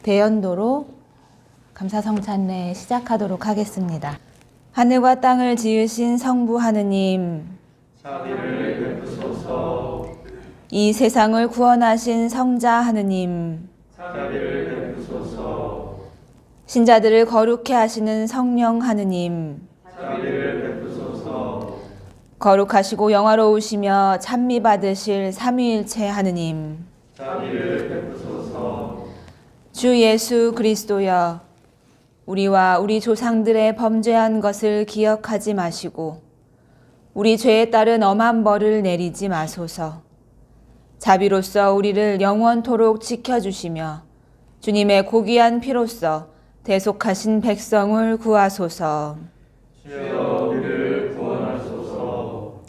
대연도로 감사성찬례 시작하도록 하겠습니다. 하늘과 땅을 지으신 성부 하느님, 자비를 베푸소서. 이 세상을 구원하신 성자 하느님, 자비를 베푸소서. 신자들을 거룩해 하시는 성령 하느님, 자비를 베푸소서. 거룩하시고 영화로우시며 찬미 받으실 삼위일체 하느님, 자비를 베푸소서. 주 예수 그리스도여, 우리와 우리 조상들의 범죄한 것을 기억하지 마시고 우리 죄에 따른 엄한 벌을 내리지 마소서. 자비로써 우리를 영원토록 지켜주시며 주님의 고귀한 피로써 대속하신 백성을 구하소서. 주여 우리를 구원하소서.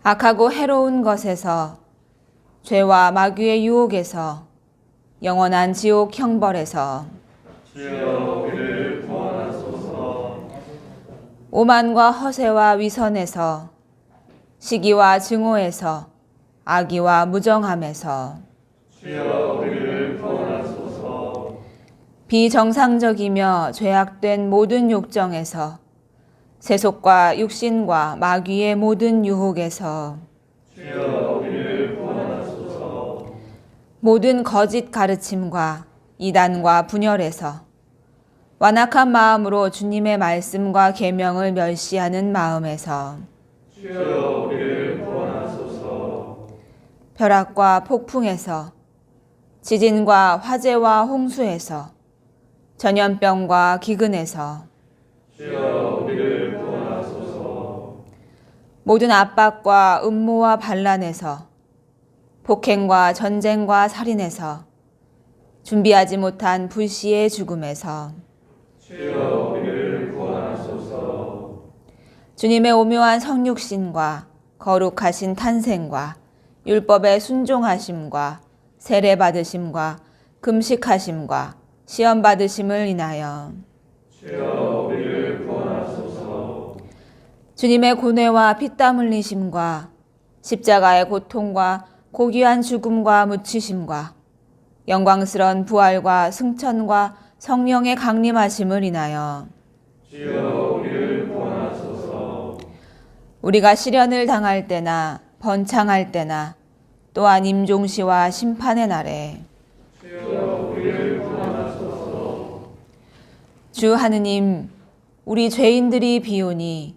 악하고 해로운 것에서, 죄와 마귀의 유혹에서, 영원한 지옥 형벌에서, 주여 우리를 구원하소서. 오만과 허세와 위선에서, 시기와 증오에서, 악의와 무정함에서, 주여 우리를 구원하소서. 비정상적이며 죄악된 모든 욕정에서, 세속과 육신과 마귀의 모든 유혹에서, 주여 우리를 구원하소서. 모든 거짓 가르침과 이단과 분열에서, 완악한 마음으로 주님의 말씀과 계명을 멸시하는 마음에서, 주여 우리를 구원하소서. 벼락과 폭풍에서, 지진과 화재와 홍수에서, 전염병과 기근에서, 주여 우리를 구원하소서. 모든 압박과 음모와 반란에서, 폭행과 전쟁과 살인에서, 준비하지 못한 불시의 죽음에서, 주여 우리를 구원하소서. 주님의 오묘한 성육신과 거룩하신 탄생과 율법의 순종하심과 세례받으심과 금식하심과 시험받으심을 인하여 주여 우리를 구원하소서. 주님의 고뇌와 피땀 흘리심과 십자가의 고통과 고귀한 죽음과 묻히심과 영광스러운 부활과 승천과 성령의 강림하심을 인하여 주여 우리를 구원하소서. 우리가 시련을 당할 때나 번창할 때나 또한 임종시와 심판의 날에 주여 우리를 구원하소서. 주 하느님, 우리 죄인들이 비오니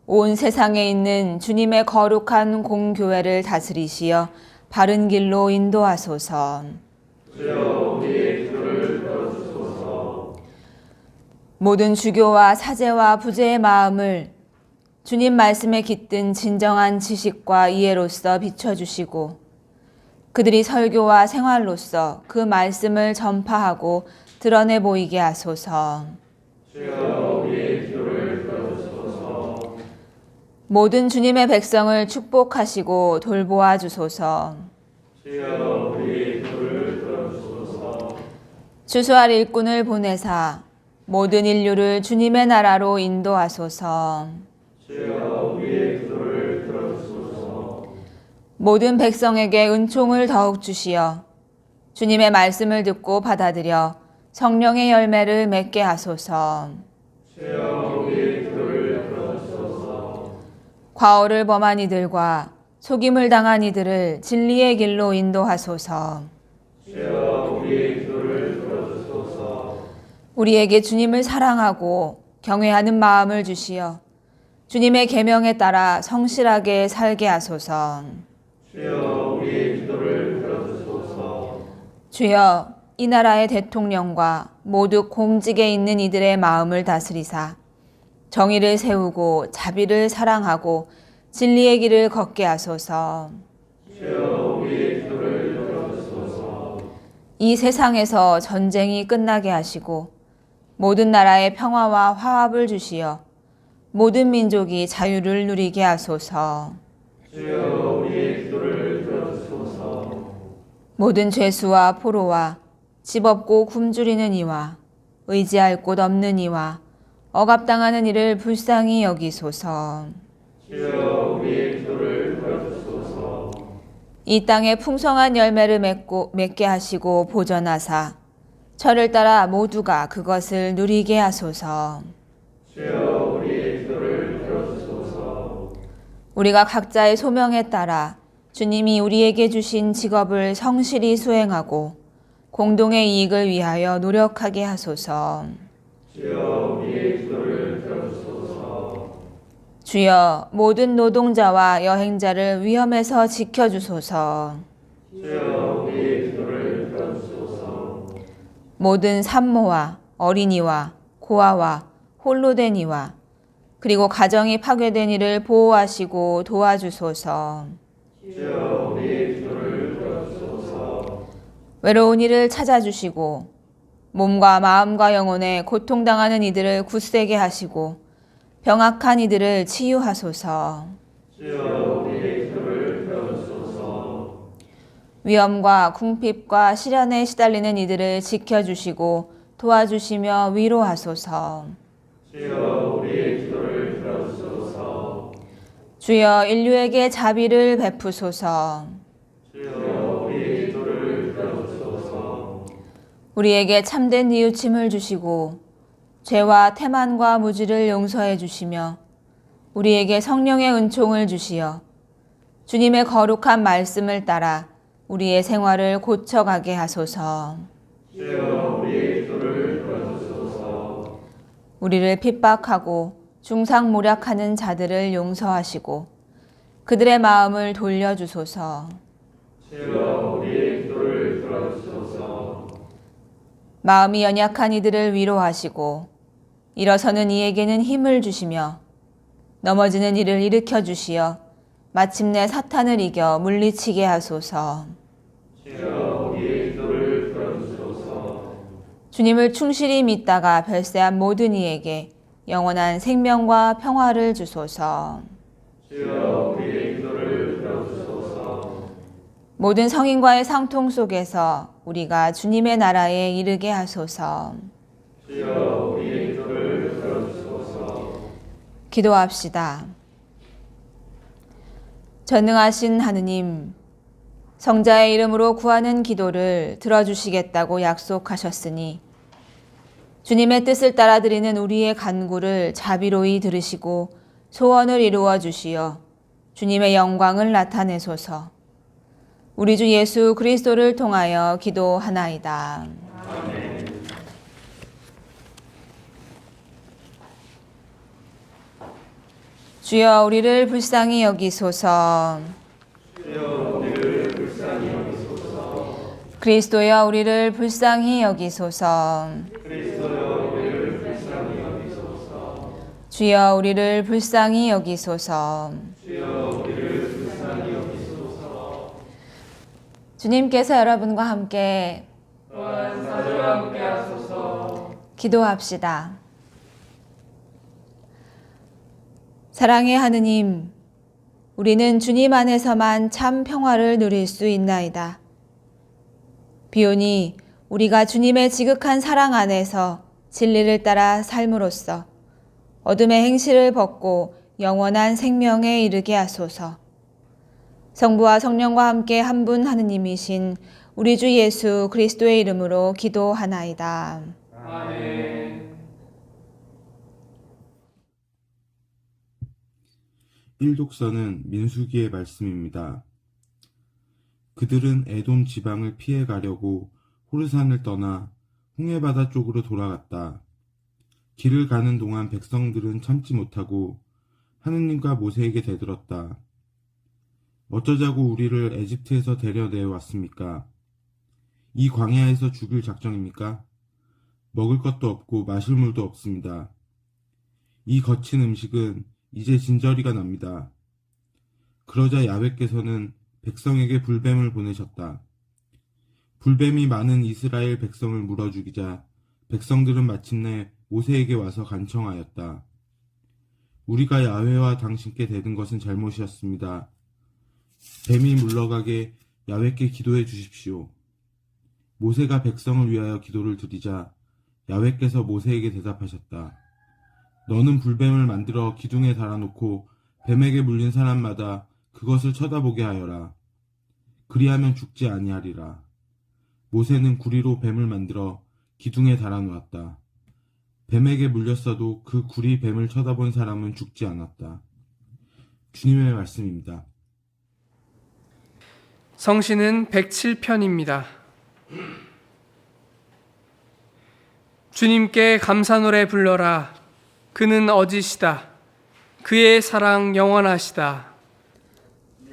온 세상에 있는 주님의 거룩한 공교회를 다스리시어 바른 길로 인도하소서. 주여 우리의 기도를 들어주소서. 모든 주교와 사제와 부제의 마음을 주님 말씀에 깃든 진정한 지식과 이해로서 비춰주시고 그들이 설교와 생활로서 그 말씀을 전파하고 드러내 보이게 하소서. 주여 우리의 기도를 들어주소서. 모든 주님의 백성을 축복하시고 돌보아 주소서. 주여 우리의 기도를 들어주소서. 주수할 일꾼을 보내사 모든 인류를 주님의 나라로 인도하소서. 주여 우리의 기도를 들어주소서. 모든 백성에게 은총을 더욱 주시어 주님의 말씀을 듣고 받아들여 성령의 열매를 맺게 하소서. 주여 우리의 기도를 들어주소서. 과오를 범한 이들과 속임을 당한 이들을 진리의 길로 인도하소서. 주여 우리의 기도를 들어주소서. 우리에게 주님을 사랑하고 경외하는 마음을 주시어 주님의 계명에 따라 성실하게 살게 하소서. 주여 우리의 기도를 들어주소서. 주여 이 나라의 대통령과 모두 공직에 있는 이들의 마음을 다스리사 정의를 세우고 자비를 사랑하고 진리의 길을 걷게 하소서. 주여 우리의 기도를 들어주소서. 이 세상에서 전쟁이 끝나게 하시고 모든 나라에 평화와 화합을 주시어 모든 민족이 자유를 누리게 하소서. 주여 우리의 기도를 들어주소서. 모든 죄수와 포로와 집 없고 굶주리는 이와 의지할 곳 없는 이와 억압당하는 이를 불쌍히 여기소서. 주여 우리의 기도를 들어주소서. 이 땅에 풍성한 열매를 맺게 하시고 보전하사 철을 따라 모두가 그것을 누리게 하소서. 주여 우리의 기도를 들어주소서. 우리가 각자의 소명에 따라 주님이 우리에게 주신 직업을 성실히 수행하고 공동의 이익을 위하여 노력하게 하소서. 주여 우리의 기도를 들어주소서. 주여 모든 노동자와 여행자를 위험에서 지켜주소서. 주여 우리의 기도를 들어주소서. 모든 산모와 어린이와 고아와 홀로 된 이와 그리고 가정이 파괴된 이를 보호하시고 도와주소서. 주여 우리의 기도를 들어주소서. 외로운 이를 찾아주시고 몸과 마음과 영혼에 고통당하는 이들을 굳세게 하시고 병악한 이들을 치유하소서. 주여 우리의 기도를 들어주소서. 위험과 궁핍과 시련에 시달리는 이들을 지켜주시고 도와주시며 위로하소서. 주여 우리의 기도를 들어주소서. 주여 인류에게 자비를 베푸소서. 주여 우리의 기도를 들어주소서. 우리에게 참된 뉘우침을 주시고 죄와 태만과 무지를 용서해 주시며 우리에게 성령의 은총을 주시어 주님의 거룩한 말씀을 따라 우리의 생활을 고쳐가게 하소서. 주여 우리의 기도를 들어주소서. 우리를 핍박하고 중상모략하는 자들을 용서하시고 그들의 마음을 돌려주소서. 주여 우리의 기도를 들어주소서. 마음이 연약한 이들을 위로하시고 일어서는 이에게는 힘을 주시며 넘어지는 이를 일으켜 주시어 마침내 사탄을 이겨 물리치게 하소서. 주여 우리의 기도를 들어주소서. 주님을 충실히 믿다가 별세한 모든 이에게 영원한 생명과 평화를 주소서. 주여 우리의 기도를 들어주소서. 모든 성인과의 상통 속에서 우리가 주님의 나라에 이르게 하소서. 주여 우리의 기도를 들어주소서. 기도합시다. 전능하신 하느님, 성자의 이름으로 구하는 기도를 들어주시겠다고 약속하셨으니 주님의 뜻을 따라 드리는 우리의 간구를 자비로이 들으시고 소원을 이루어 주시어 주님의 영광을 나타내소서. 우리 주 예수 그리스도를 통하여 기도하나이다. 아멘. 주여 우리를 불쌍히 여기소서. 주여 우리를 불쌍히 여기소서. 그리스도여 우리를 불쌍히 여기소서. 그리스도여 우리를 불쌍히 여기소서. 주여 우리를 불쌍히 여기소서. 주님께서 여러분과 함께 기도합시다. 사랑의 하느님, 우리는 주님 안에서만 참 평화를 누릴 수 있나이다. 비오니 우리가 주님의 지극한 사랑 안에서 진리를 따라 삶으로써 어둠의 행실을 벗고 영원한 생명에 이르게 하소서. 성부와 성령과 함께 한 분 하느님이신 우리 주 예수 그리스도의 이름으로 기도하나이다. 아멘. 1독서는 민수기의 말씀입니다. 그들은 에돔 지방을 피해 가려고 호르산을 떠나 홍해바다 쪽으로 돌아갔다. 길을 가는 동안 백성들은 참지 못하고 하느님과 모세에게 대들었다. 어쩌자고 우리를 에집트에서 데려내 왔습니까? 이 광야에서 죽일 작정입니까? 먹을 것도 없고 마실 물도 없습니다. 이 거친 음식은 이제 진저리가 납니다. 그러자 야훼께서는 백성에게 불뱀을 보내셨다. 불뱀이 많은 이스라엘 백성을 물어 죽이자 백성들은 마침내 모세에게 와서 간청하였다. 우리가 야훼와 당신께 대든 것은 잘못이었습니다. 뱀이 물러가게 야훼께 기도해 주십시오. 모세가 백성을 위하여 기도를 드리자 야훼께서 모세에게 대답하셨다. 너는 불뱀을 만들어 기둥에 달아놓고 뱀에게 물린 사람마다 그것을 쳐다보게 하여라. 그리하면 죽지 아니하리라. 모세는 구리로 뱀을 만들어 기둥에 달아놓았다. 뱀에게 물렸어도 그 구리 뱀을 쳐다본 사람은 죽지 않았다. 주님의 말씀입니다. 성시는 107편입니다. 주님께 감사노래 불러라. 그는 어지시다. 그의 사랑 영원하시다.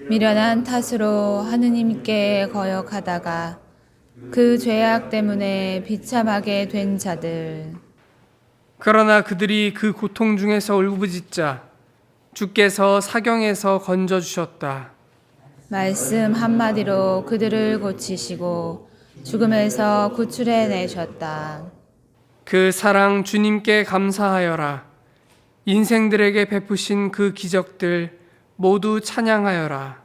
미련한 탓으로 하느님께 거역하다가 그 죄악 때문에 비참하게 된 자들. 그러나 그들이 그 고통 중에서 울부짖자 주께서 사경에서 건져주셨다. 말씀 한마디로 그들을 고치시고 죽음에서 구출해내셨다. 그 사랑 주님께 감사하여라. 인생들에게 베푸신 그 기적들 모두 찬양하여라.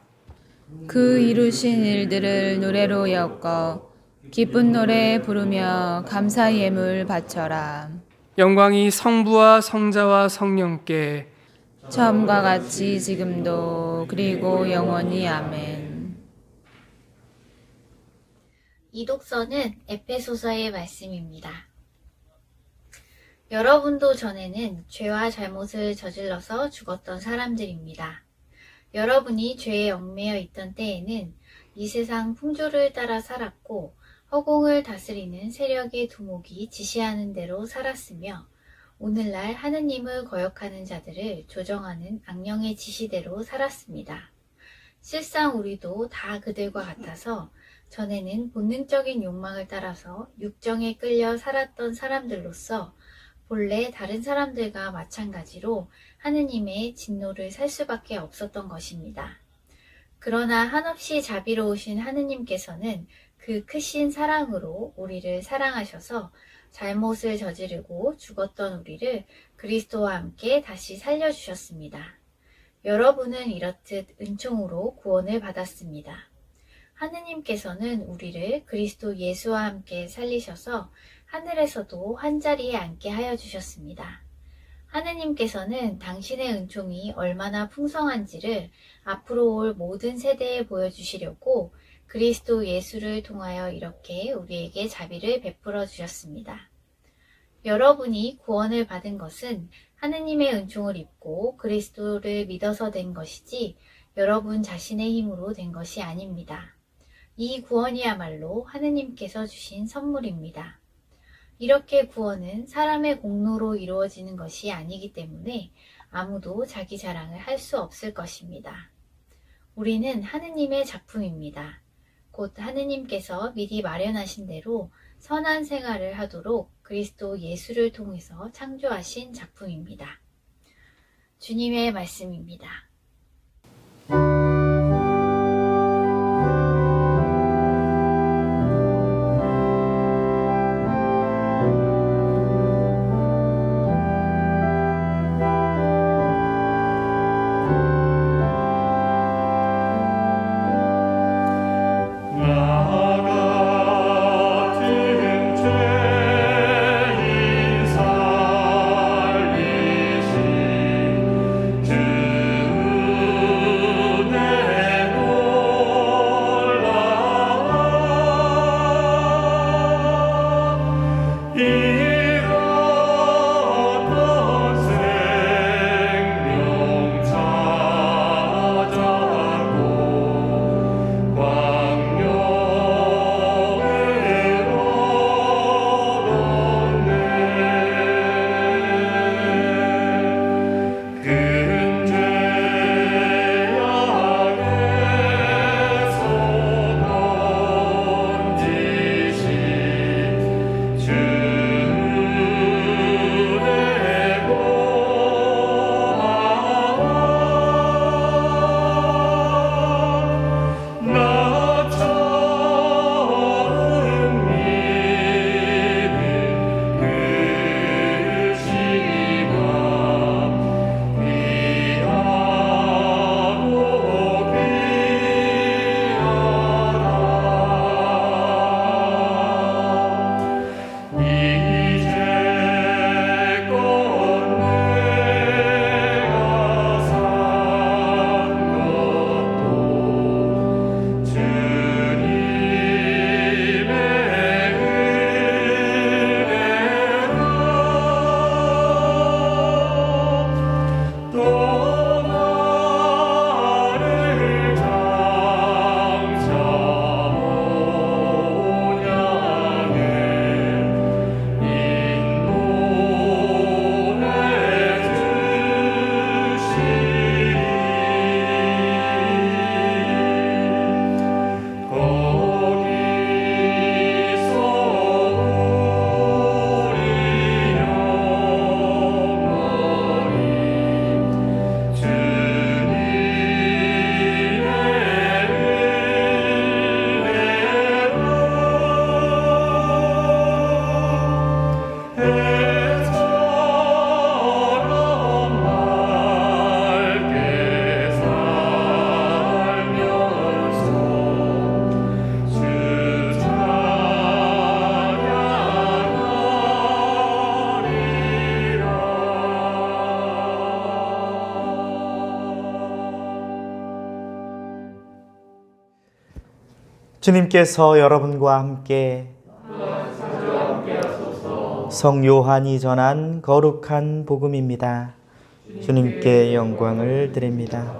그 이루신 일들을 노래로 엮어 기쁜 노래 부르며 감사 예물 바쳐라. 영광이 성부와 성자와 성령께 처음과 같이 지금도 그리고 영원히 아멘. 이 독서는 에페소서의 말씀입니다. 여러분도 전에는 죄와 잘못을 저질러서 죽었던 사람들입니다. 여러분이 죄에 얽매여 있던 때에는 이 세상 풍조를 따라 살았고 허공을 다스리는 세력의 두목이 지시하는 대로 살았으며 오늘날 하느님을 거역하는 자들을 조정하는 악령의 지시대로 살았습니다. 실상 우리도 다 그들과 같아서 전에는 본능적인 욕망을 따라서 육정에 끌려 살았던 사람들로서 본래 다른 사람들과 마찬가지로 하느님의 진노를 살 수밖에 없었던 것입니다. 그러나 한없이 자비로우신 하느님께서는 그 크신 사랑으로 우리를 사랑하셔서 잘못을 저지르고 죽었던 우리를 그리스도와 함께 다시 살려주셨습니다. 여러분은 이렇듯 은총으로 구원을 받았습니다. 하느님께서는 우리를 그리스도 예수와 함께 살리셔서 하늘에서도 한자리에 앉게 하여 주셨습니다. 하느님께서는 당신의 은총이 얼마나 풍성한지를 앞으로 올 모든 세대에 보여주시려고 그리스도 예수를 통하여 이렇게 우리에게 자비를 베풀어 주셨습니다. 여러분이 구원을 받은 것은 하느님의 은총을 입고 그리스도를 믿어서 된 것이지 여러분 자신의 힘으로 된 것이 아닙니다. 이 구원이야말로 하느님께서 주신 선물입니다. 이렇게 구원은 사람의 공로로 이루어지는 것이 아니기 때문에 아무도 자기 자랑을 할 수 없을 것입니다. 우리는 하느님의 작품입니다. 곧 하느님께서 미리 마련하신 대로 선한 생활을 하도록 그리스도 예수를 통해서 창조하신 작품입니다. 주님의 말씀입니다. 주님께서 여러분과 함께 성 요한이 전한 거룩한 복음입니다. 주님께 영광을 드립니다.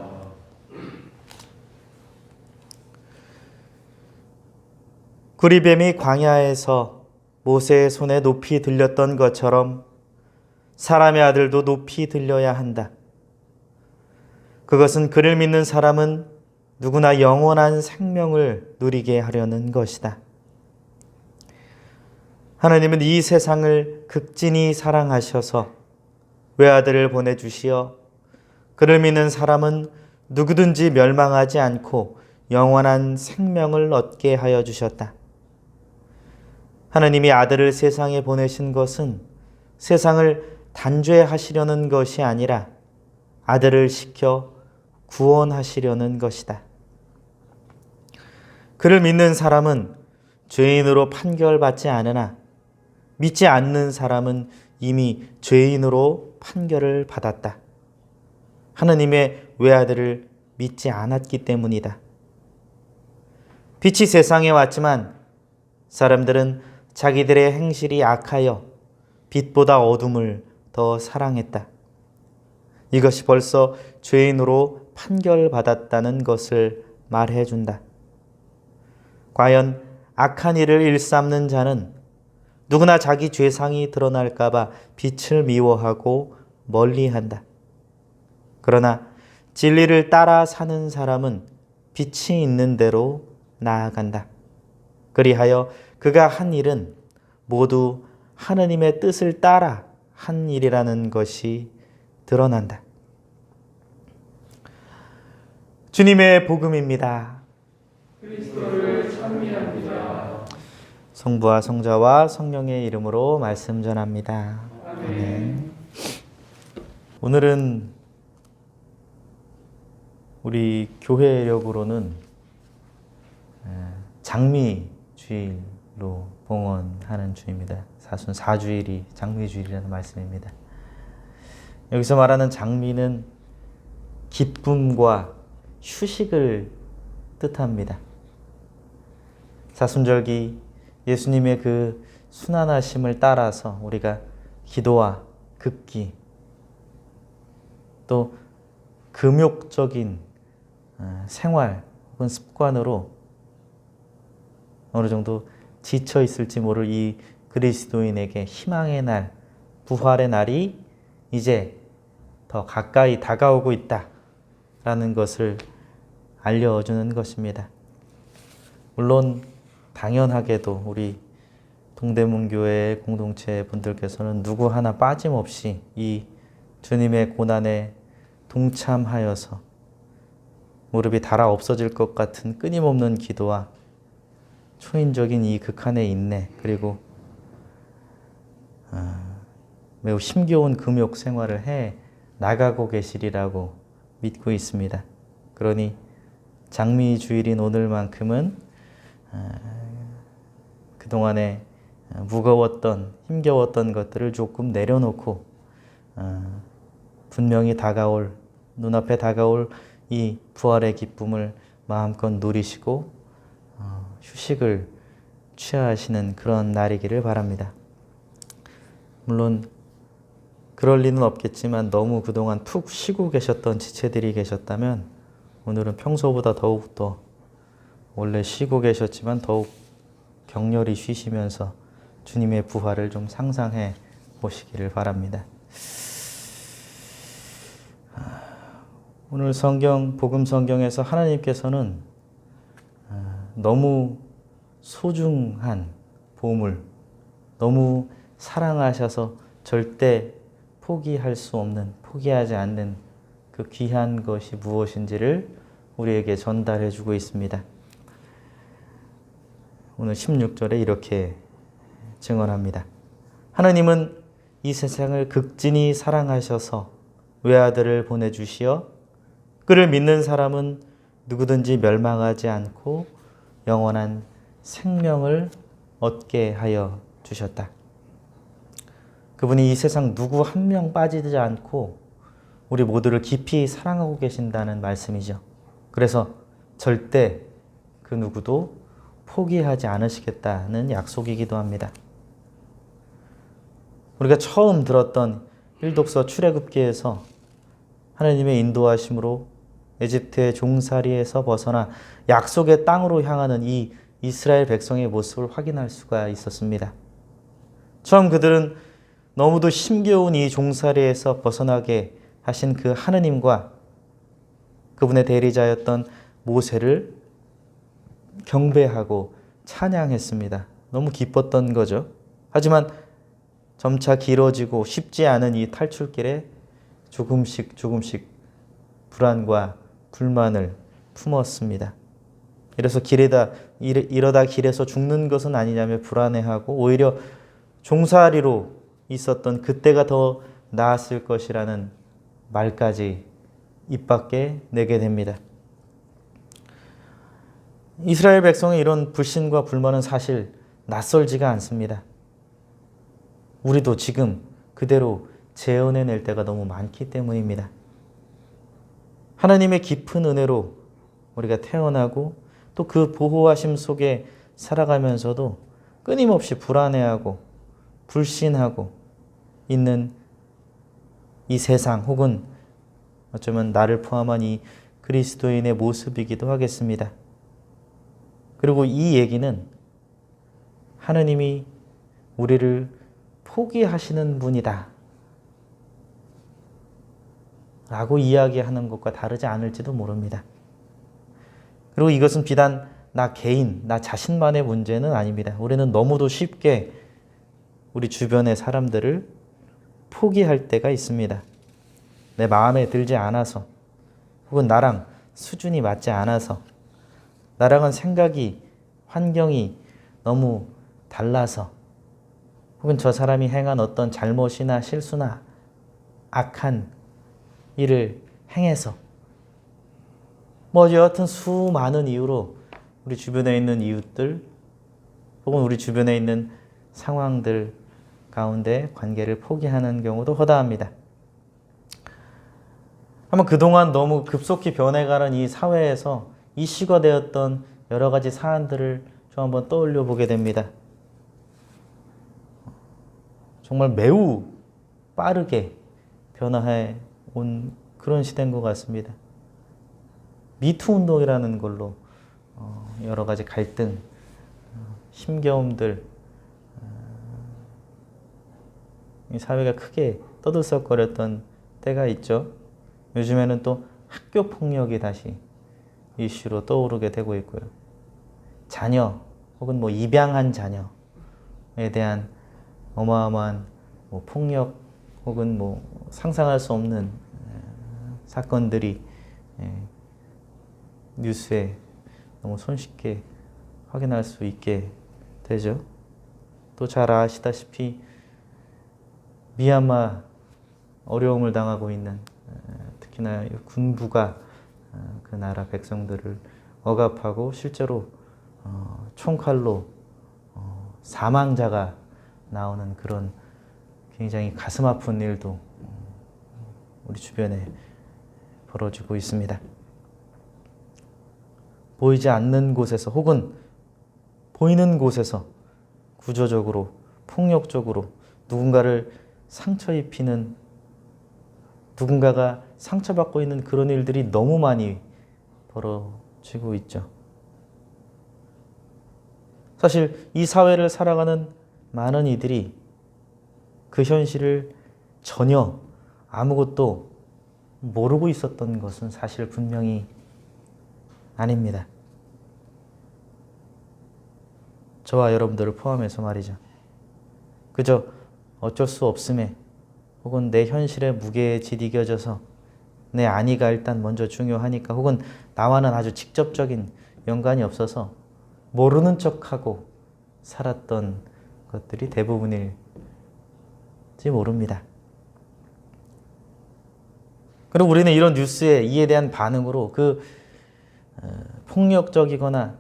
구리뱀이 광야에서 모세의 손에 높이 들렸던 것처럼 사람의 아들도 높이 들려야 한다. 그것은 그를 믿는 사람은 누구나 영원한 생명을 누리게 하려는 것이다. 하나님은 이 세상을 극진히 사랑하셔서 외아들을 보내주시어 그를 믿는 사람은 누구든지 멸망하지 않고 영원한 생명을 얻게 하여 주셨다. 하나님이 아들을 세상에 보내신 것은 세상을 단죄하시려는 것이 아니라 아들을 시켜 구원하시려는 것이다. 그를 믿는 사람은 죄인으로 판결받지 않으나 믿지 않는 사람은 이미 죄인으로 판결을 받았다. 하나님의 외아들을 믿지 않았기 때문이다. 빛이 세상에 왔지만 사람들은 자기들의 행실이 악하여 빛보다 어둠을 더 사랑했다. 이것이 벌써 죄인으로 판결받았다는 것을 말해준다. 과연 악한 일을 일삼는 자는 누구나 자기 죄상이 드러날까 봐 빛을 미워하고 멀리한다. 그러나 진리를 따라 사는 사람은 빛이 있는 대로 나아간다. 그리하여 그가 한 일은 모두 하느님의 뜻을 따라 한 일이라는 것이 드러난다. 주님의 복음입니다. 그리스도를 찬미합니다. 성부와 성자와 성령의 이름으로 말씀 전합니다. 아멘. 오늘은 우리 교회력으로는 장미주일로 봉헌하는 주입니다. 사순 4주일이 장미주일이라는 말씀입니다. 여기서 말하는 장미는 기쁨과 휴식을 뜻합니다. 사순절기 예수님의 그 순환하심을 따라서 우리가 기도와 극기 또 금욕적인 생활 혹은 습관으로 어느 정도 지쳐 있을지 모를 이 그리스도인에게 희망의 날, 부활의 날이 이제 더 가까이 다가오고 있다라는 것을 알려주는 것입니다. 물론 당연하게도 우리 동대문교회 공동체 분들께서는 누구 하나 빠짐없이 이 주님의 고난에 동참하여서 무릎이 닳아 없어질 것 같은 끊임없는 기도와 초인적인 이 극한의 인내 그리고 매우 힘겨운 금욕 생활을 해 나가고 계시리라고 믿고 있습니다. 그러니 장미주일인 오늘만큼은 그동안에 무거웠던 힘겨웠던 것들을 조금 내려놓고 분명히 다가올 눈앞에 다가올 이 부활의 기쁨을 마음껏 누리시고 휴식을 취하시는 그런 날이기를 바랍니다. 물론 그럴 리는 없겠지만 너무 그동안 푹 쉬고 계셨던 지체들이 계셨다면 오늘은 평소보다 더욱더 원래 쉬고 계셨지만 더욱 격렬히 쉬시면서 주님의 부활을 좀 상상해 보시기를 바랍니다. 오늘 복음 성경에서 하나님께서는 너무 소중한 보물, 너무 사랑하셔서 절대 포기할 수 없는, 포기하지 않는 그 귀한 것이 무엇인지를 우리에게 전달해 주고 있습니다. 오늘 16절에 이렇게 증언합니다. 하나님은 이 세상을 극진히 사랑하셔서 외아들을 보내주시어 그를 믿는 사람은 누구든지 멸망하지 않고 영원한 생명을 얻게 하여 주셨다. 그분이 이 세상 누구 한 명 빠지지 않고 우리 모두를 깊이 사랑하고 계신다는 말씀이죠. 그래서 절대 그 누구도 포기하지 않으시겠다는 약속이기도 합니다. 우리가 처음 들었던 일독서 출애굽기에서 하나님의 인도하심으로 에집트의 종살이에서 벗어나 약속의 땅으로 향하는 이 이스라엘 백성의 모습을 확인할 수가 있었습니다. 처음 그들은 너무도 힘겨운 이 종살이에서 벗어나게 하신 그 하느님과 그분의 대리자였던 모세를 경배하고 찬양했습니다. 너무 기뻤던 거죠. 하지만 점차 길어지고 쉽지 않은 이 탈출길에 조금씩 불안과 불만을 품었습니다. 이래서 이러다 길에서 죽는 것은 아니냐며 불안해하고 오히려 종살이로 있었던 그때가 더 나았을 것이라는 말까지 입 밖에 내게 됩니다. 이스라엘 백성의 이런 불신과 불만은 사실 낯설지가 않습니다. 우리도 지금 그대로 재현해낼 때가 너무 많기 때문입니다. 하나님의 깊은 은혜로 우리가 태어나고 또 그 보호하심 속에 살아가면서도 끊임없이 불안해하고 불신하고 있는 이 세상 혹은 어쩌면 나를 포함한 이 그리스도인의 모습이기도 하겠습니다. 그리고 이 얘기는 하나님이 우리를 포기하시는 분이다 라고 이야기하는 것과 다르지 않을지도 모릅니다. 그리고 이것은 비단 나 개인, 나 자신만의 문제는 아닙니다. 우리는 너무도 쉽게 우리 주변의 사람들을 포기할 때가 있습니다. 내 마음에 들지 않아서 혹은 나랑 수준이 맞지 않아서, 나랑은 생각이, 환경이 너무 달라서, 혹은 저 사람이 행한 어떤 잘못이나 실수나 악한 일을 행해서, 여하튼 수많은 이유로 우리 주변에 있는 이웃들 혹은 우리 주변에 있는 상황들 가운데 관계를 포기하는 경우도 허다합니다. 한번 그동안 너무 급속히 변해가는 이 사회에서 이슈가 되었던 여러 가지 사안들을 좀 한번 떠올려 보게 됩니다. 정말 매우 빠르게 변화해 온 그런 시대인 것 같습니다. 미투 운동이라는 걸로 여러 가지 갈등, 힘겨움들, 이 사회가 크게 떠들썩거렸던 때가 있죠. 요즘에는 또 학교 폭력이 다시 이슈로 떠오르게 되고 있고요. 자녀 혹은 입양한 자녀에 대한 어마어마한 폭력 혹은 상상할 수 없는 사건들이 뉴스에 너무 손쉽게 확인할 수 있게 되죠. 또 잘 아시다시피 미얀마 어려움을 당하고 있는 특히나 군부가 그 나라 백성들을 억압하고 실제로 총칼로 사망자가 나오는 그런 굉장히 가슴 아픈 일도 우리 주변에 벌어지고 있습니다. 보이지 않는 곳에서 혹은 보이는 곳에서 구조적으로, 폭력적으로 누군가를 상처 입히는, 누군가가 상처받고 있는 그런 일들이 너무 많이 벌어지고 있죠. 사실 이 사회를 살아가는 많은 이들이 그 현실을 전혀 아무것도 모르고 있었던 것은 사실 분명히 아닙니다. 저와 여러분들을 포함해서 말이죠. 그저 어쩔 수 없음에 혹은 내 현실의 무게에 지디겨져서 내 안위가 일단 먼저 중요하니까 혹은 나와는 아주 직접적인 연관이 없어서 모르는 척하고 살았던 것들이 대부분일지 모릅니다. 그리고 우리는 이런 뉴스에 이에 대한 반응으로 폭력적이거나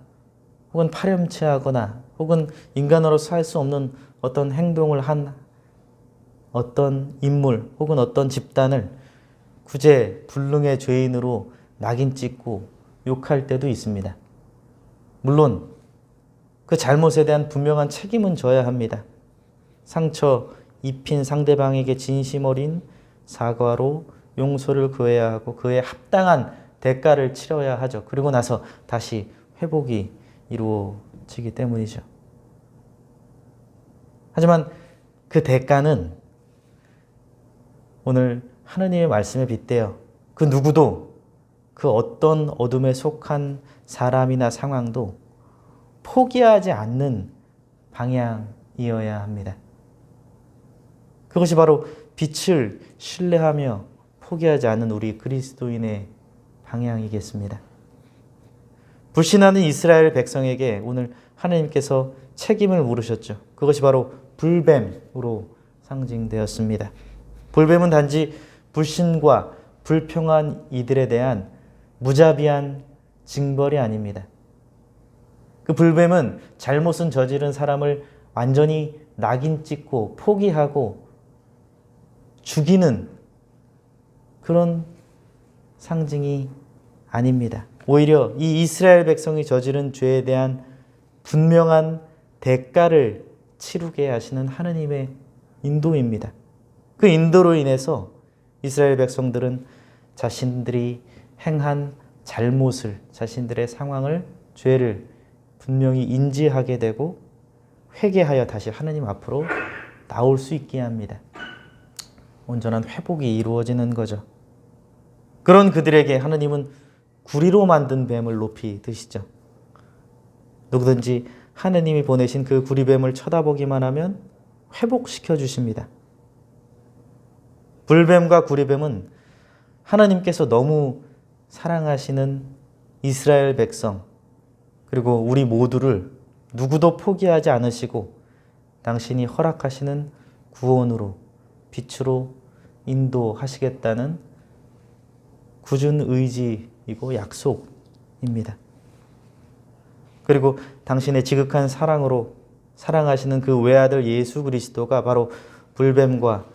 혹은 파렴치하거나 혹은 인간으로서 할 수 없는 어떤 행동을 한 어떤 인물 혹은 어떤 집단을 구제불능의 죄인으로 낙인 찍고 욕할 때도 있습니다. 물론 그 잘못에 대한 분명한 책임은 져야 합니다. 상처 입힌 상대방에게 진심 어린 사과로 용서를 구해야 하고 그에 합당한 대가를 치러야 하죠. 그리고 나서 다시 회복이 이루어지기 때문이죠. 하지만 그 대가는 오늘 하느님의 말씀에 빗대어 그 누구도 그 어떤 어둠에 속한 사람이나 상황도 포기하지 않는 방향이어야 합니다. 그것이 바로 빛을 신뢰하며 포기하지 않는 우리 그리스도인의 방향이겠습니다. 불신하는 이스라엘 백성에게 오늘 하나님께서 책임을 물으셨죠. 그것이 바로 불뱀으로 상징되었습니다. 불뱀은 단지 불신과 불평한 이들에 대한 무자비한 징벌이 아닙니다. 그 불뱀은 잘못은 저지른 사람을 완전히 낙인 찍고 포기하고 죽이는 그런 상징이 아닙니다. 오히려 이 이스라엘 백성이 저지른 죄에 대한 분명한 대가를 치르게 하시는 하느님의 인도입니다. 그 인도로 인해서 이스라엘 백성들은 자신들이 행한 잘못을, 자신들의 상황을, 죄를 분명히 인지하게 되고 회개하여 다시 하느님 앞으로 나올 수 있게 합니다. 온전한 회복이 이루어지는 거죠. 그런 그들에게 하느님은 구리로 만든 뱀을 높이 드시죠. 누구든지 하느님이 보내신 그 구리뱀을 쳐다보기만 하면 회복시켜 주십니다. 불뱀과 구리뱀은 하나님께서 너무 사랑하시는 이스라엘 백성, 그리고 우리 모두를 누구도 포기하지 않으시고 당신이 허락하시는 구원으로, 빛으로 인도하시겠다는 굳은 의지이고 약속입니다. 그리고 당신의 지극한 사랑으로 사랑하시는 그 외아들 예수 그리스도가 바로 불뱀과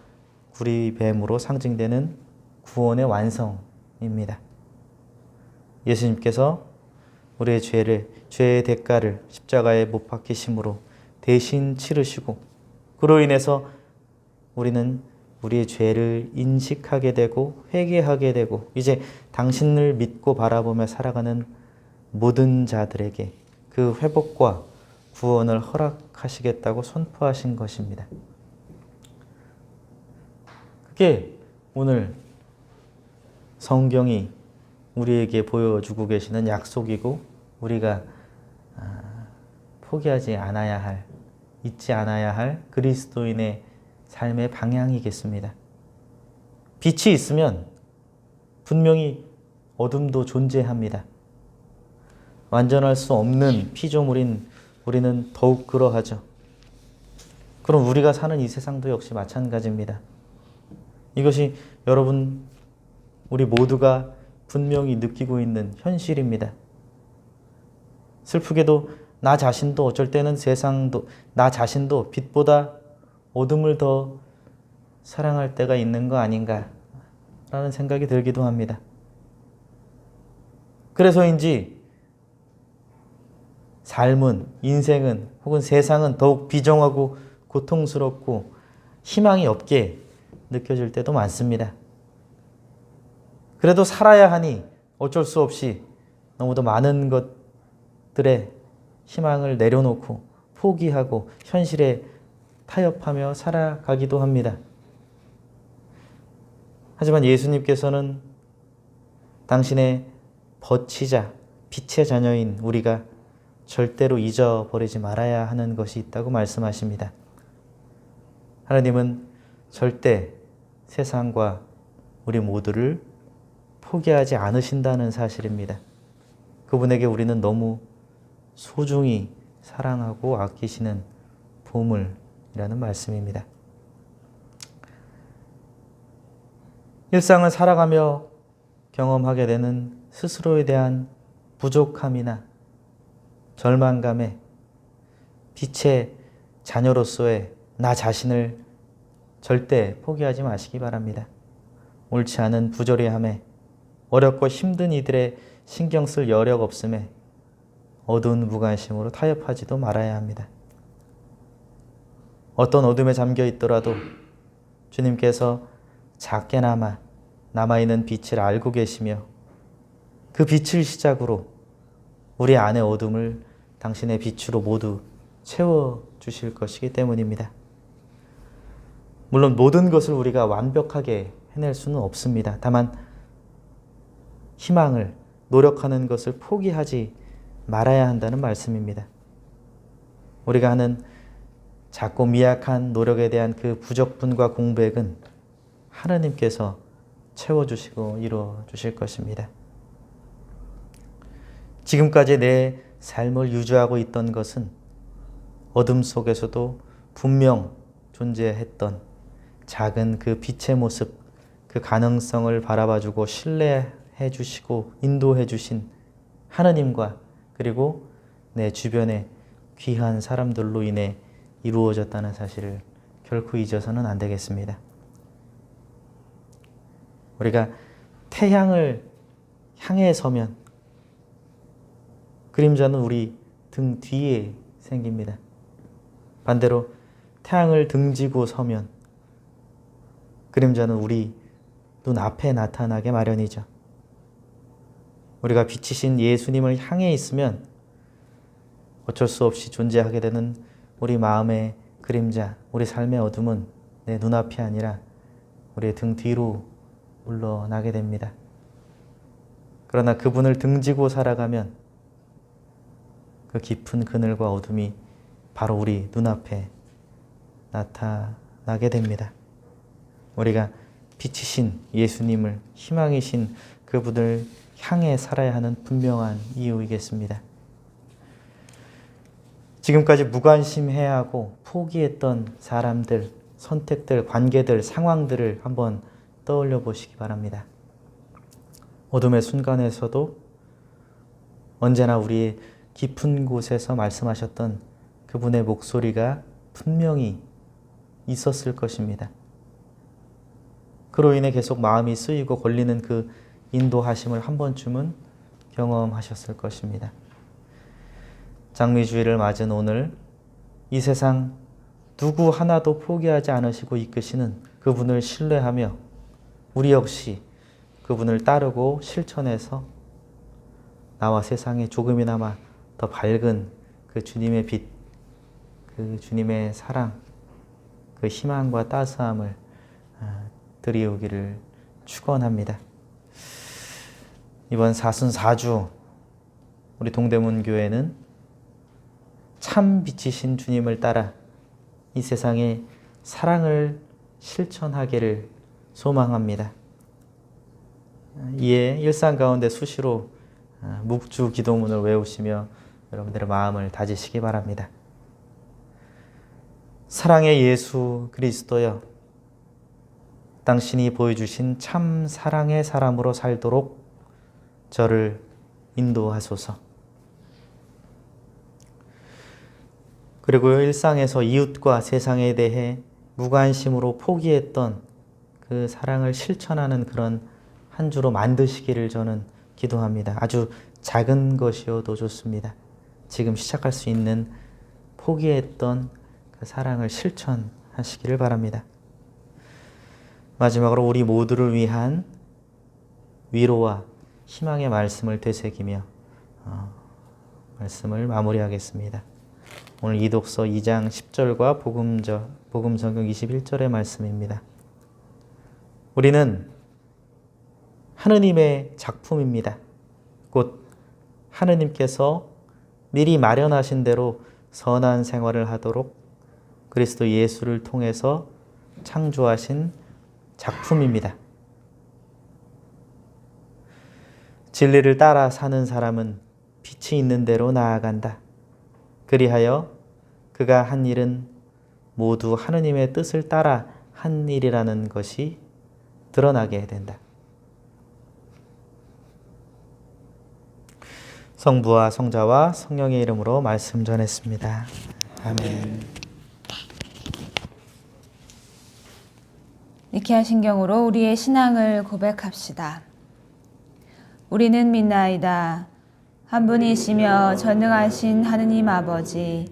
구리뱀으로 상징되는 구원의 완성입니다. 예수님께서 우리의 죄의 대가를 십자가에 못 박히심으로 대신 치르시고, 그로 인해서 우리는 우리의 죄를 인식하게 되고 회개하게 되고 이제 당신을 믿고 바라보며 살아가는 모든 자들에게 그 회복과 구원을 허락하시겠다고 선포하신 것입니다. 그게 오늘 성경이 우리에게 보여주고 계시는 약속이고 우리가 포기하지 않아야 할, 잊지 않아야 할 그리스도인의 삶의 방향이겠습니다. 빛이 있으면 분명히 어둠도 존재합니다. 완전할 수 없는 피조물인 우리는 더욱 그러하죠. 그럼 우리가 사는 이 세상도 역시 마찬가지입니다. 이것이 여러분, 우리 모두가 분명히 느끼고 있는 현실입니다. 슬프게도 나 자신도 어쩔 때는 세상도, 나 자신도 빛보다 어둠을 더 사랑할 때가 있는 거 아닌가라는 생각이 들기도 합니다. 그래서인지 삶은, 인생은, 혹은 세상은 더욱 비정하고 고통스럽고 희망이 없게 느껴질 때도 많습니다. 그래도 살아야 하니 어쩔 수 없이 너무도 많은 것들의 희망을 내려놓고 포기하고 현실에 타협하며 살아가기도 합니다. 하지만 예수님께서는 당신의 벗치자, 빛의 자녀인 우리가 절대로 잊어버리지 말아야 하는 것이 있다고 말씀하십니다. 하나님은 절대 세상과 우리 모두를 포기하지 않으신다는 사실입니다. 그분에게 우리는 너무 소중히 사랑하고 아끼시는 보물이라는 말씀입니다. 일상을 살아가며 경험하게 되는 스스로에 대한 부족함이나 절망감에 빛의 자녀로서의 나 자신을 절대 포기하지 마시기 바랍니다. 옳지 않은 부조리함에, 어렵고 힘든 이들의 신경 쓸 여력 없음에 어두운 무관심으로 타협하지도 말아야 합니다. 어떤 어둠에 잠겨 있더라도 주님께서 작게나마 남아있는 빛을 알고 계시며 그 빛을 시작으로 우리 안의 어둠을 당신의 빛으로 모두 채워주실 것이기 때문입니다. 물론 모든 것을 우리가 완벽하게 해낼 수는 없습니다. 다만 희망을, 노력하는 것을 포기하지 말아야 한다는 말씀입니다. 우리가 하는 작고 미약한 노력에 대한 그 부적분과 공백은 하나님께서 채워주시고 이루어주실 것입니다. 지금까지 내 삶을 유지하고 있던 것은 어둠 속에서도 분명 존재했던 작은 그 빛의 모습, 그 가능성을 바라봐주고 신뢰해 주시고 인도해 주신 하나님과 그리고 내 주변의 귀한 사람들로 인해 이루어졌다는 사실을 결코 잊어서는 안 되겠습니다. 우리가 태양을 향해 서면 그림자는 우리 등 뒤에 생깁니다. 반대로 태양을 등지고 서면 그림자는 우리 눈 앞에 나타나게 마련이죠. 우리가 빛이신 예수님을 향해 있으면 어쩔 수 없이 존재하게 되는 우리 마음의 그림자, 우리 삶의 어둠은 내 눈앞이 아니라 우리의 등 뒤로 물러나게 됩니다. 그러나 그분을 등지고 살아가면 그 깊은 그늘과 어둠이 바로 우리 눈앞에 나타나게 됩니다. 우리가 빛이신 예수님을, 희망이신 그분을 향해 살아야 하는 분명한 이유이겠습니다. 지금까지 무관심해야 하고 포기했던 사람들, 선택들, 관계들, 상황들을 한번 떠올려 보시기 바랍니다. 어둠의 순간에서도 언제나 우리의 깊은 곳에서 말씀하셨던 그분의 목소리가 분명히 있었을 것입니다. 그로 인해 계속 마음이 쓰이고 걸리는 그 인도하심을 한 번쯤은 경험하셨을 것입니다. 장미주일을 맞은 오늘 이 세상 누구 하나도 포기하지 않으시고 이끄시는 그분을 신뢰하며 우리 역시 그분을 따르고 실천해서 나와 세상에 조금이나마 더 밝은 그 주님의 빛, 그 주님의 사랑, 그 희망과 따스함을 드리우기를 축원합니다. 이번 사순사주 우리 동대문 교회는 참 빛이신 주님을 따라 이 세상에 사랑을 실천하기를 소망합니다. 이에 일상 가운데 수시로 묵주 기도문을 외우시며 여러분들의 마음을 다지시기 바랍니다. 사랑의 예수 그리스도여, 당신이 보여주신 참 사랑의 사람으로 살도록 저를 인도하소서. 그리고 일상에서 이웃과 세상에 대해 무관심으로 포기했던 그 사랑을 실천하는 그런 한 주로 만드시기를 저는 기도합니다. 아주 작은 것이어도 좋습니다. 지금 시작할 수 있는 포기했던 그 사랑을 실천하시기를 바랍니다. 마지막으로 우리 모두를 위한 위로와 희망의 말씀을 되새기며 말씀을 마무리하겠습니다. 오늘 이독서 2장 10절과 복음성경 21절의 말씀입니다. 우리는 하느님의 작품입니다. 곧 하느님께서 미리 마련하신 대로 선한 생활을 하도록 그리스도 예수를 통해서 창조하신 작품입니다. 진리를 따라 사는 사람은 빛이 있는 대로 나아간다. 그리하여 그가 한 일은 모두 하느님의 뜻을 따라 한 일이라는 것이 드러나게 된다. 성부와 성자와 성령의 이름으로 말씀 전했습니다. 아멘. 니케아 신경으로 우리의 신앙을 고백합시다. 우리는 믿나이다. 한 분이시며 전능하신 하느님 아버지,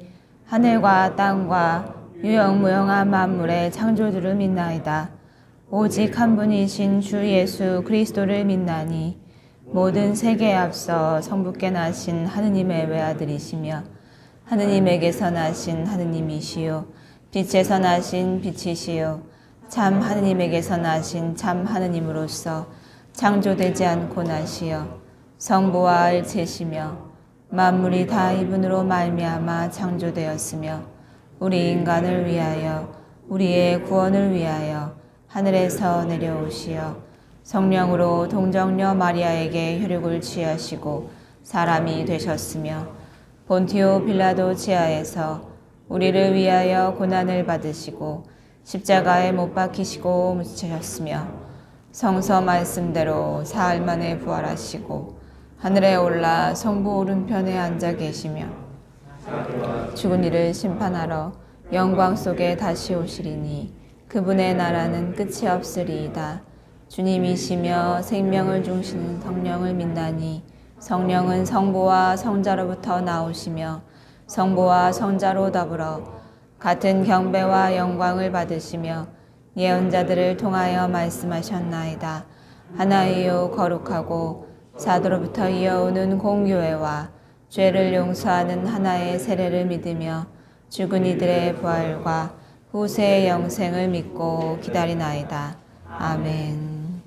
하늘과 땅과 유영무영한 만물의 창조주를 믿나이다. 오직 한 분이신 주 예수 그리스도를 믿나니 모든 세계에 앞서 성부께 나신 하느님의 외아들이시며 하느님에게서 나신 하느님이시요 빛에서 나신 빛이시요 참 하느님에게서 나신 참 하느님으로서 창조되지 않고 나시어 성부와 일체시며 만물이 다 이분으로 말미암아 창조되었으며 우리 인간을 위하여 우리의 구원을 위하여 하늘에서 내려오시어 성령으로 동정녀 마리아에게 혈육을 취하시고 사람이 되셨으며 본티오 빌라도 지하에서 우리를 위하여 고난을 받으시고 십자가에 못 박히시고 묻히셨으며 성서 말씀대로 사흘 만에 부활하시고 하늘에 올라 성부 오른편에 앉아 계시며 죽은 이를 심판하러 영광 속에 다시 오시리니 그분의 나라는 끝이 없으리이다. 주님이시며 생명을 중시는 성령을 믿나니 성령은 성부와 성자로부터 나오시며 성부와 성자로 더불어 같은 경배와 영광을 받으시며 예언자들을 통하여 말씀하셨나이다. 하나이요 거룩하고 사도로부터 이어오는 공교회와 죄를 용서하는 하나의 세례를 믿으며 죽은 이들의 부활과 후세의 영생을 믿고 기다리나이다. 아멘.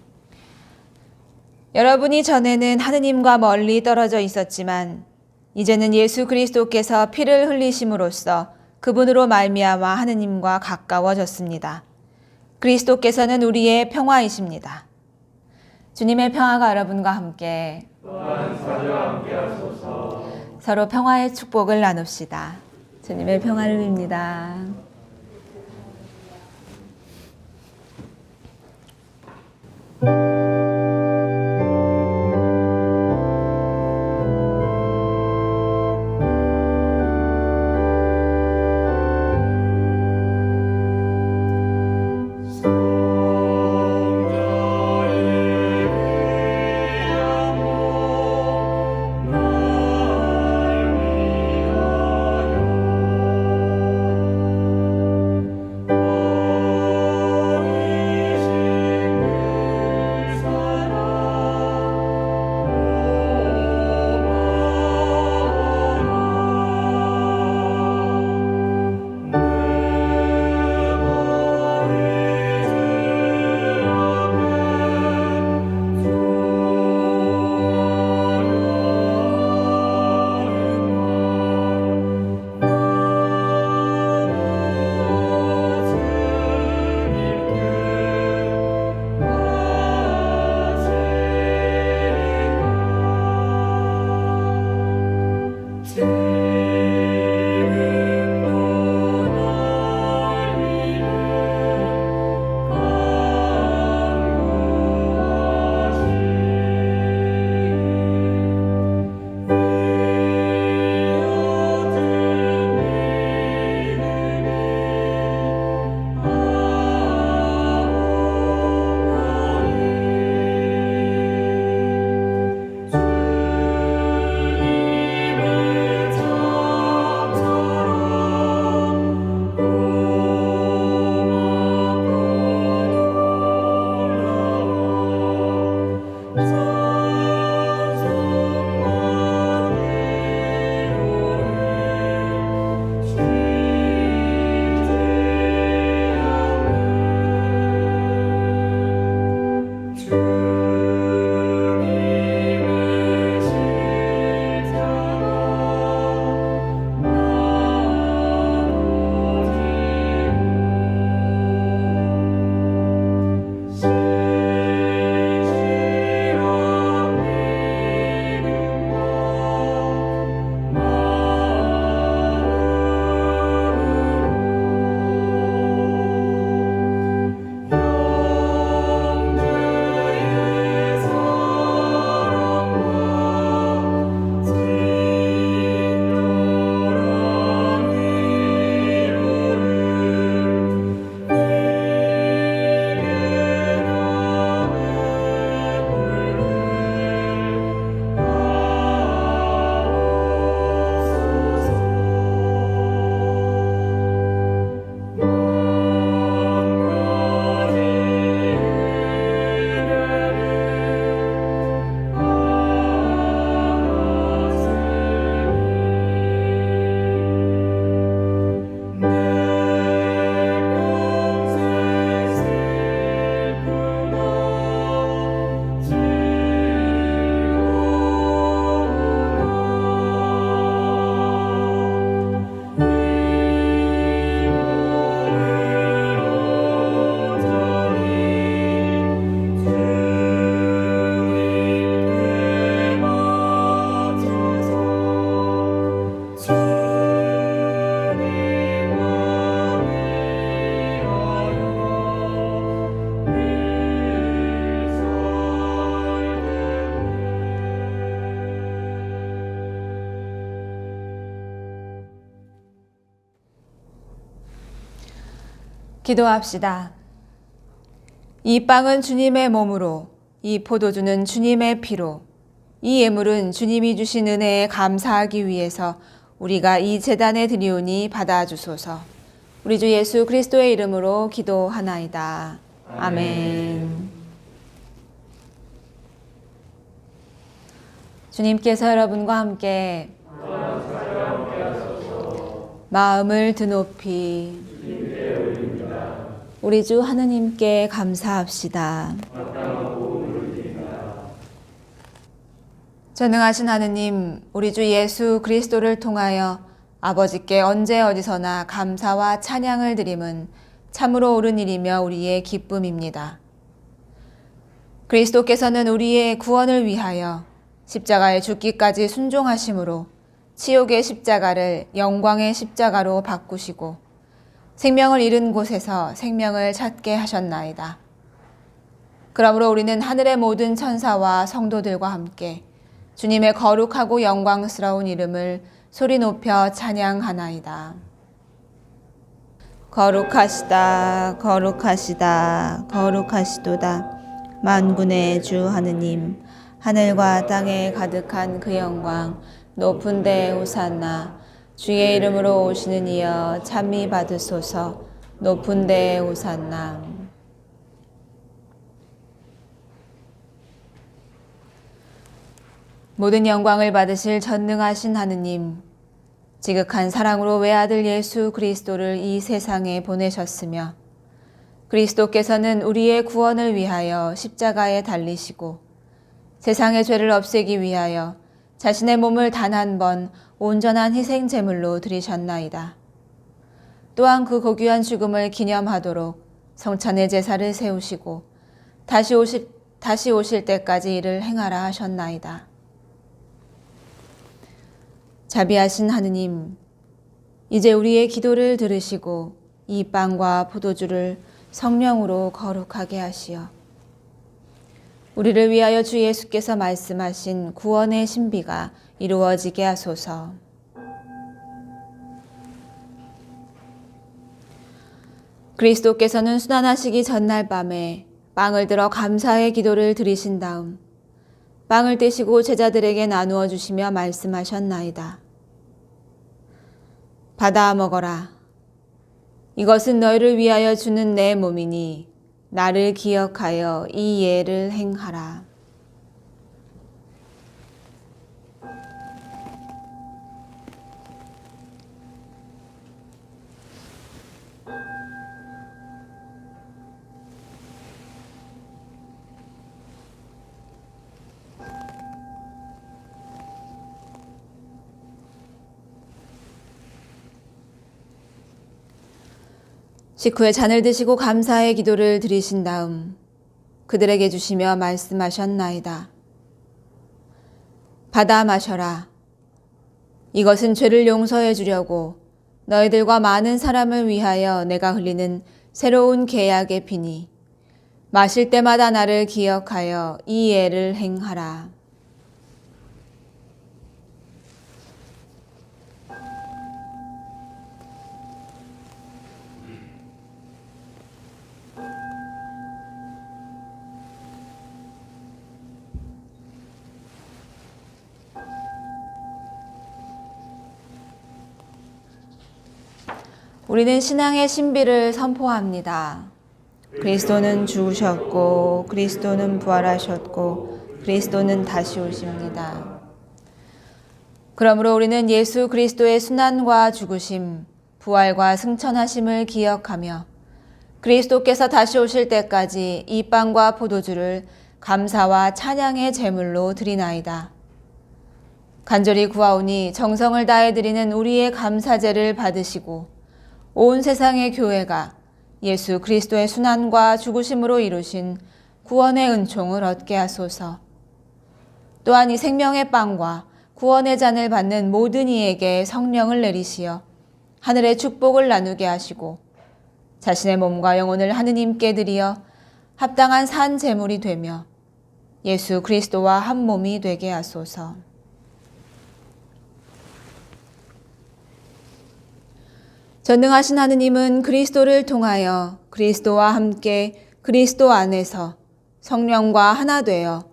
여러분이 전에는 하느님과 멀리 떨어져 있었지만 이제는 예수 그리스도께서 피를 흘리심으로써 그분으로 말미암아 하느님과 가까워졌습니다. 그리스도께서는 우리의 평화이십니다. 주님의 평화가 여러분과 함께 또한 사자와 함께 하소서. 서로 평화의 축복을 나눕시다. 주님의 평화를 빕니다. 기도합시다. 이 빵은 주님의 몸으로, 이 포도주는 주님의 피로, 이 예물은 주님이 주신 은혜에 감사하기 위해서 우리가 이 제단에 드리오니 받아주소서. 우리 주 예수 그리스도의 이름으로 기도하나이다. 아멘. 주님께서 여러분과 함께 마음을 드높이 우리 주 하느님께 감사합시다. 전능하신 하느님, 우리 주 예수 그리스도를 통하여 아버지께 언제 어디서나 감사와 찬양을 드림은 참으로 옳은 일이며 우리의 기쁨입니다. 그리스도께서는 우리의 구원을 위하여 십자가에 죽기까지 순종하심으로 치욕의 십자가를 영광의 십자가로 바꾸시고 생명을 잃은 곳에서 생명을 찾게 하셨나이다. 그러므로 우리는 하늘의 모든 천사와 성도들과 함께 주님의 거룩하고 영광스러운 이름을 소리 높여 찬양하나이다. 거룩하시다, 거룩하시다, 거룩하시도다. 만군의 주 하느님, 하늘과 땅에 가득한 그 영광, 높은 데 호산나. 주의 이름으로 오시는 이여 찬미 받으소서. 높은 데 호산나. 모든 영광을 받으실 전능하신 하느님, 지극한 사랑으로 외아들 예수 그리스도를 이 세상에 보내셨으며 그리스도께서는 우리의 구원을 위하여 십자가에 달리시고 세상의 죄를 없애기 위하여 자신의 몸을 단 한 번 온전한 희생 제물로 드리셨나이다. 또한 그 고귀한 죽음을 기념하도록 성찬의 제사를 세우시고 다시 오실 때까지 이를 행하라 하셨나이다. 자비하신 하느님, 이제 우리의 기도를 들으시고 이 빵과 포도주를 성령으로 거룩하게 하시어 우리를 위하여 주 예수께서 말씀하신 구원의 신비가 이루어지게 하소서. 그리스도께서는 순환하시기 전날 밤에 빵을 들어 감사의 기도를 드리신 다음 빵을 떼시고 제자들에게 나누어 주시며 말씀하셨나이다. 받아 먹어라. 이것은 너희를 위하여 주는 내 몸이니 나를 기억하여 이 예를 행하라. 식후에 잔을 드시고 감사의 기도를 드리신 다음 그들에게 주시며 말씀하셨나이다. 받아 마셔라. 이것은 죄를 용서해 주려고 너희들과 많은 사람을 위하여 내가 흘리는 새로운 계약의 피니 마실 때마다 나를 기억하여 이 예를 행하라. 우리는 신앙의 신비를 선포합니다. 그리스도는 죽으셨고 그리스도는 부활하셨고 그리스도는 다시 오십니다. 그러므로 우리는 예수 그리스도의 순환과 죽으심, 부활과 승천하심을 기억하며 그리스도께서 다시 오실 때까지 이 빵과 포도주를 감사와 찬양의 제물로 드리나이다. 간절히 구하오니 정성을 다해 드리는 우리의 감사제를 받으시고 온 세상의 교회가 예수 그리스도의 순환과 죽으심으로 이루신 구원의 은총을 얻게 하소서. 또한 이 생명의 빵과 구원의 잔을 받는 모든 이에게 성령을 내리시어 하늘의 축복을 나누게 하시고 자신의 몸과 영혼을 하느님께 드리어 합당한 산 제물이 되며 예수 그리스도와 한 몸이 되게 하소서. 전능하신 하느님은 그리스도를 통하여 그리스도와 함께 그리스도 안에서 성령과 하나 되어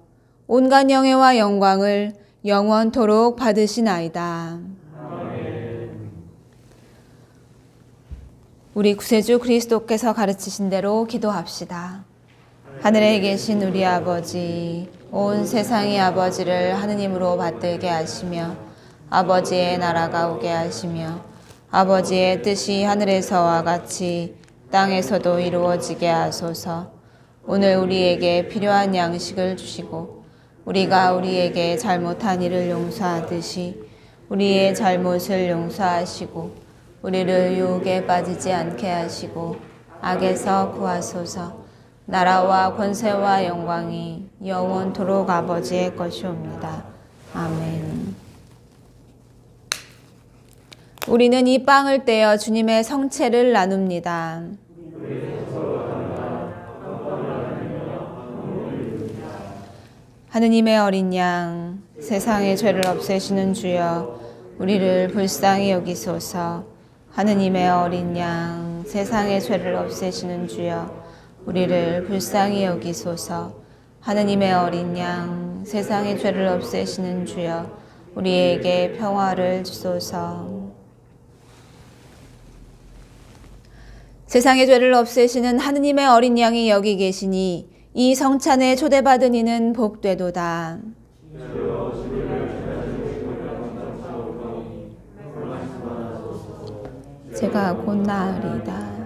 온갖 영예와 영광을 영원토록 받으시나이다. 우리 구세주 그리스도께서 가르치신 대로 기도합시다. 하늘에 계신 우리 아버지, 온 세상의 아버지를 하느님으로 받들게 하시며 아버지의 나라가 오게 하시며 아버지의 뜻이 하늘에서와 같이 땅에서도 이루어지게 하소서. 오늘 우리에게 필요한 양식을 주시고 우리가 우리에게 잘못한 일을 용서하듯이 우리의 잘못을 용서하시고 우리를 유혹에 빠지지 않게 하시고 악에서 구하소서. 나라와 권세와 영광이 영원토록 아버지의 것이옵니다. 아멘. 우리는 이 빵을 떼어 주님의 성체를 나눕니다. 하느님의 어린 양, 세상의 죄를 없애시는 주여, 우리를 불쌍히 여기소서. 하느님의 어린 양, 세상의 죄를 없애시는 주여, 우리를 불쌍히 여기소서. 하느님의 어린 양, 세상의 죄를 없애시는 주여, 우리에게 평화를 주소서. 세상의 죄를 없애시는 하느님의 어린 양이 여기 계시니 이 성찬에 초대받은 이는 복되도다. 제가 곧 나으리다.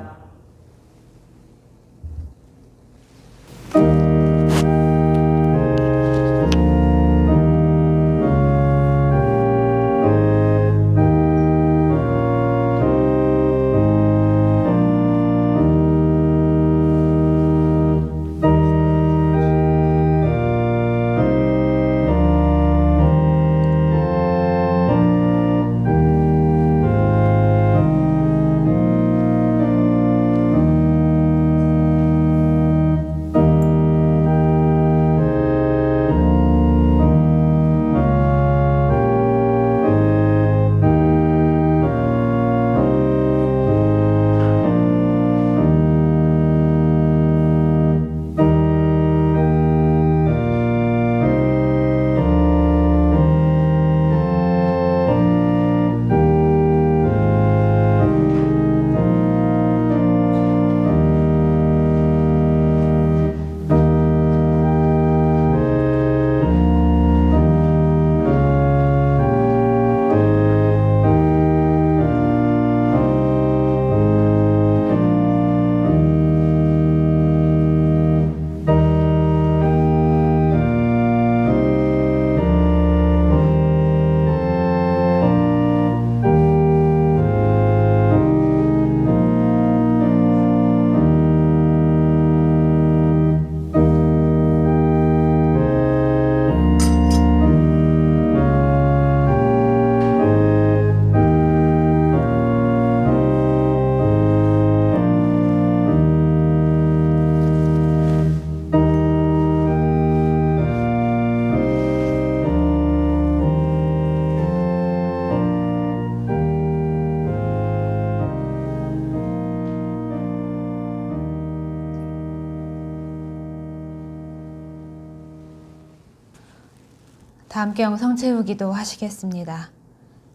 다 함께 영성 채우기도 하시겠습니다.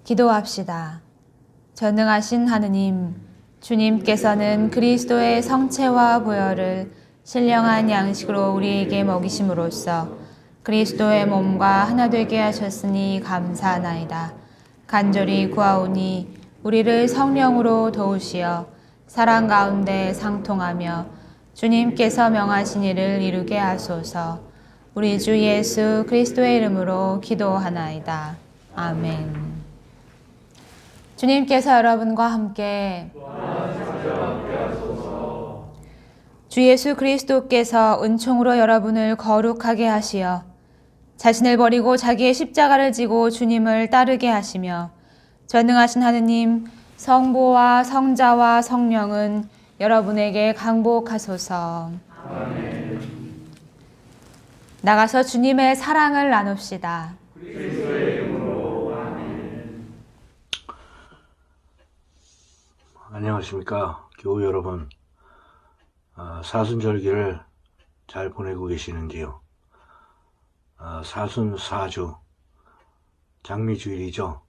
기도합시다. 전능하신 하느님, 주님께서는 그리스도의 성체와 보혈을 신령한 양식으로 우리에게 먹이심으로써 그리스도의 몸과 하나 되게 하셨으니 감사하나이다. 간절히 구하오니 우리를 성령으로 도우시어 사랑 가운데 상통하며 주님께서 명하신 일을 이루게 하소서. 우리 주 예수 그리스도의 이름으로 기도하나이다. 아멘. 주님께서 여러분과 함께 주 예수 그리스도께서 은총으로 여러분을 거룩하게 하시어 자신을 버리고 자기의 십자가를 지고 주님을 따르게 하시며 전능하신 하느님 성부와 성자와 성령은 여러분에게 강복하소서. 아멘. 나가서 주님의 사랑을 나눕시다. 그리스도의 이름으로 아멘. 안녕하십니까 교우 여러분. 사순절기를 잘 보내고 계시는지요? 사순 4주 장미주일이죠.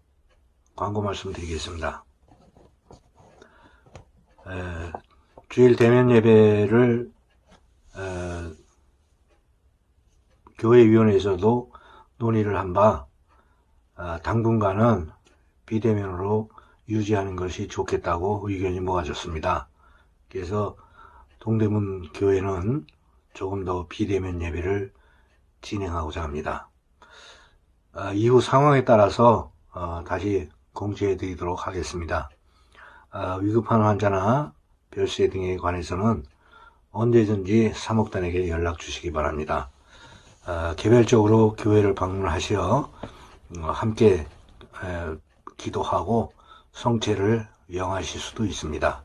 광고 말씀드리겠습니다. 주일 대면 예배를 교회위원회에서도 논의를 한 바 당분간은 비대면으로 유지하는 것이 좋겠다고 의견이 모아졌습니다. 그래서 동대문 교회는 조금 더 비대면 예배를 진행하고자 합니다. 이후 상황에 따라서 다시 공지해 드리도록 하겠습니다. 위급한 환자나 별세 등에 관해서는 언제든지 사목단에게 연락 주시기 바랍니다. 개별적으로 교회를 방문하시어 함께 기도하고 성체를 영하실 수도 있습니다.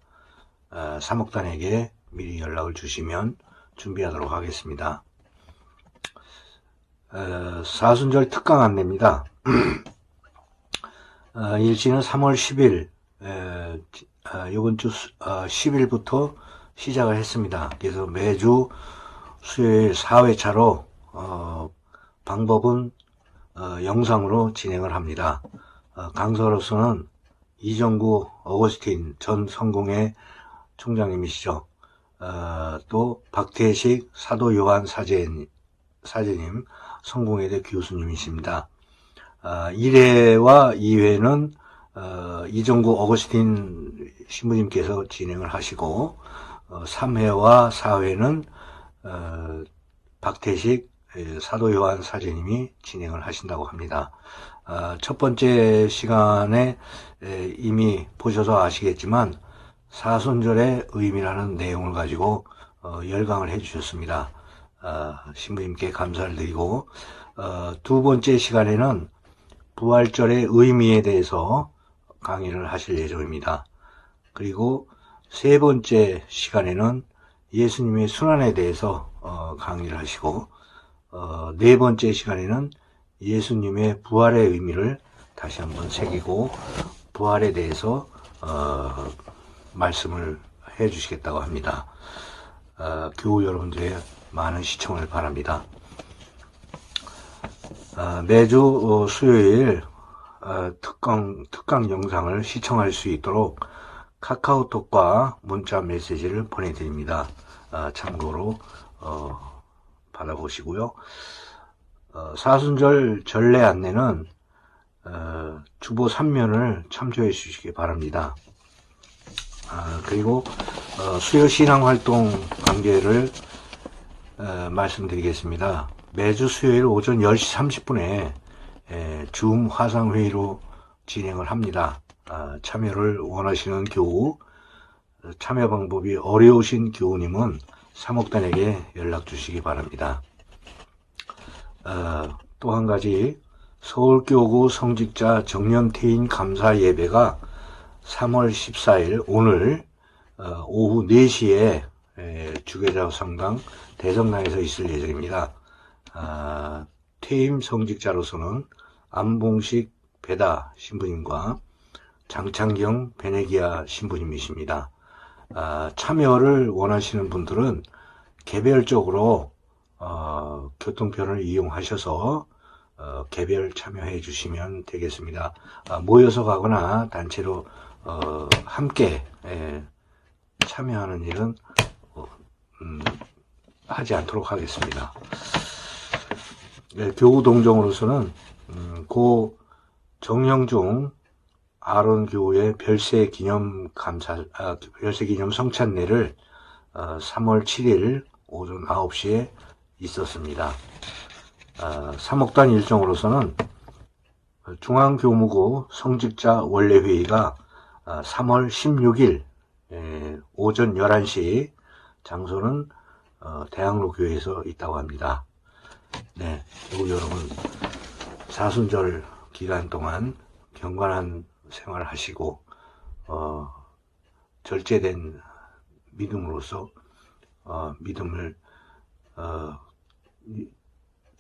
사목단에게 미리 연락을 주시면 준비하도록 하겠습니다. 사순절 특강 안내입니다. 일지는 3월 10일, 이번 주 10일부터 시작을 했습니다. 그래서 매주 수요일 4회차로 방법은 영상으로 진행을 합니다. 강사로서는 이정구 어거스틴 전 성공회 총장님이시죠. 또 박태식 사도 요한 사제님 성공회대 교수님이십니다. 1회와 2회는 이정구 어거스틴 신부님께서 진행을 하시고 3회와 4회는 박태식 사도 요한 사제님이 진행을 하신다고 합니다. 첫 번째 시간에 이미 보셔서 아시겠지만 사순절의 의미라는 내용을 가지고 열강을 해주셨습니다. 신부님께 감사를 드리고 두 번째 시간에는 부활절의 의미에 대해서 강의를 하실 예정입니다. 그리고 세 번째 시간에는 예수님의 순환에 대해서 강의를 하시고 네 번째 시간에는 예수님의 부활의 의미를 다시 한번 새기고 부활에 대해서 말씀을 해 주시겠다고 합니다. 교우 여러분들의 많은 시청을 바랍니다. 매주 수요일 특강 영상을 시청할 수 있도록 카카오톡과 문자 메시지를 보내드립니다. 참고로 받아보시고요. 사순절 전례 안내는 주보 3면을 참조해 주시기 바랍니다. 그리고 수요 신앙활동 관계를 말씀드리겠습니다. 매주 수요일 오전 10시 30분에 줌 화상회의로 진행을 합니다. 참여를 원하시는 교우, 참여 방법이 어려우신 교우님은 사목단에게 연락 주시기 바랍니다. 또 한 가지, 서울교구 성직자 정년퇴임 감사 예배가 3월 14일 오늘 오후 4시에 주계자 성당 대성당에서 있을 예정입니다. 퇴임 성직자로서는 안봉식 배다 신부님과 장창경 베네기아 신부님이십니다. 참여를 원하시는 분들은 개별적으로 교통편을 이용하셔서 개별 참여해 주시면 되겠습니다. 모여서 가거나 단체로 함께 참여하는 일은 하지 않도록 하겠습니다. 교우 동정으로서는 고 정영중 아론 교우의 별세 기념 성찬례를 3월 7일 오전 9시에 있었습니다. 사목단 일정으로서는 중앙교무구 성직자 원래회의가 3월 16일 오전 11시, 장소는 대학로교회에서 있다고 합니다. 네, 여러분 사순절 기간 동안 경건한 생활을 하시고 절제된 믿음으로서 믿음을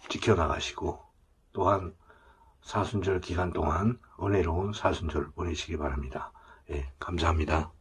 지켜나가시고 또한 사순절 기간 동안 은혜로운 사순절 보내시기 바랍니다. 예, 감사합니다.